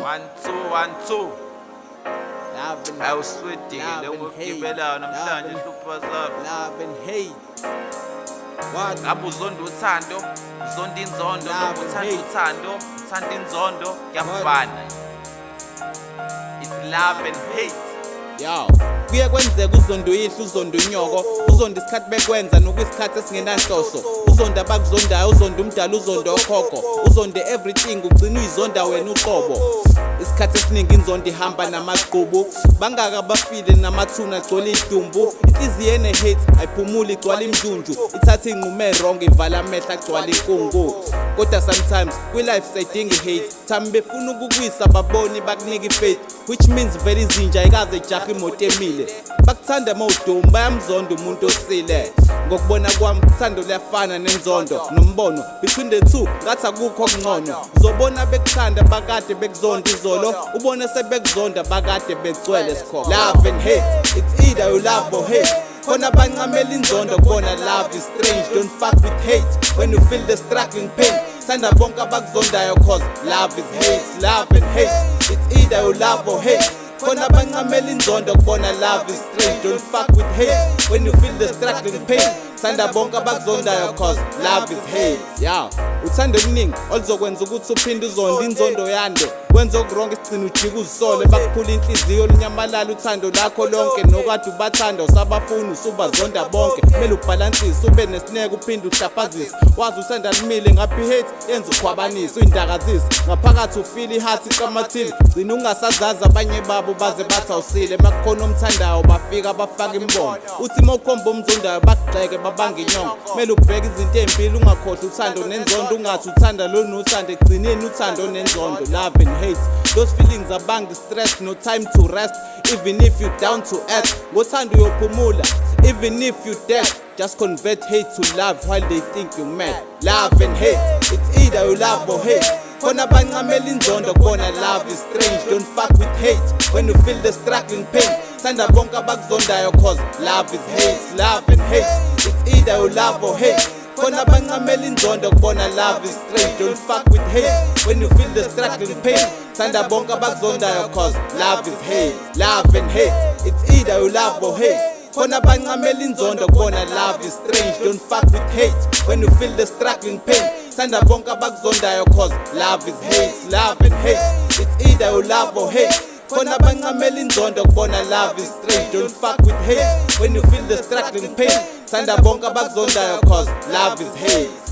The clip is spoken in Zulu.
1 2 1 2 Love and awuswedile ukugibelayo namhlanje hlupha safi love and hate. What? ngabe uzonda uthando uzonda inzondo Love noma and uthanda hate. uthando uthanda inzondo kuyafana it's love and hate. Yo, kuye kwenzeka uzondo uyihla uzondo unyoko uzonda isikhathi bekwenza nokuyisikhathi esingenanhloso uzonda abakuzondayo uzonda umdala uzonda okhokho uzonde everything ugcina uyizonda wena uqobo isikhathi esiningi inzondo ihamba namaqhubu bangaka bafile namathuna agcwele idumbu inhliziyo ene-hate ayiphumuli igcwala imjunju ithatha iy'nqumo wrong ivala amehlo agcwala inkungu kodwa sometimes kwi-life sayidinga i-hate thami befuna ukukwisa baboni bakunika i-faith which means vele izinja ayikaze ijaha imoto emile bakuthanda mawudumu bayamzonda umuntu osile ngokubona kwami uthando luyafana nenzondo nombono between the two ngathi akukho okungcono uzobona bekuthanda bakade bekuzonda izolo ubone sebekuzonda bakade begcwele sikhona love and hate it's either you love or hate khona bancamela inzondo kubona love is strange don't fuck with hate when you feel the struggling pain thanda bonke abakuzondayo cause love is hate love and hate it's either you love or hate khona bancamela inzondo kubona love is strange don't fuck with hate when you feel the struggling pain thanda bonke abakuzondayo cause love is hate yeah uthando oluningi oluzokwenza ukuthi uphinde uzonde inzondo yande wenza okurong isigcina ujika uzisole bakuphula inhliziyo olunyamalala uthando lakho lonke nokade ubathanda usabafuna usubazonda bonke kumele ubhalansise ube nesineke uphinde uhlaphazise wazi uthanda lumile ngaphi hate yenza ukhwabanise uyindakazise ngaphakathi ufile iheart iqamathile gcina ungasazazi abanye babo baze bathi awusile makukhona omthandayo bafika bafaka imbono uthi mawukhomba omzondayo bakugxeke babanga inyongo kumele ubheke izinto ey'mpilo ungakhohlwa uthando nenzondo ungathi uthanda lo nothando ekugcineni uthando nenzondo love and hate those feelings abang stress no time to rest even if you down to earth ngothando uyophumula even if you dead just convert hate to love while they think you mad love and hate it's either you love or hate khona bancamela inzondo kubona love is strange don't fuck with hate when you feel the struggling pain thanda bonke abakuzondayo cause love is hate love and hate it's either you love or hate khona bancamela inzondo kubona love is strange don't fuck with hate when you feel the struggling pain thanda bonke abakuzondayo cause love is hate love and hate it's either you love or hate khona bancamela inzondo kubona love is strange don't fuck with hate when you feel the struggling pain thanda bonke abakuzondayo cause love is hate love and hate it's either you love or hate khona bancamela inzondo kubona love is strange don't fuck with hate when you feel the struggling pain thanda bonke abakuzondayo cause love is hate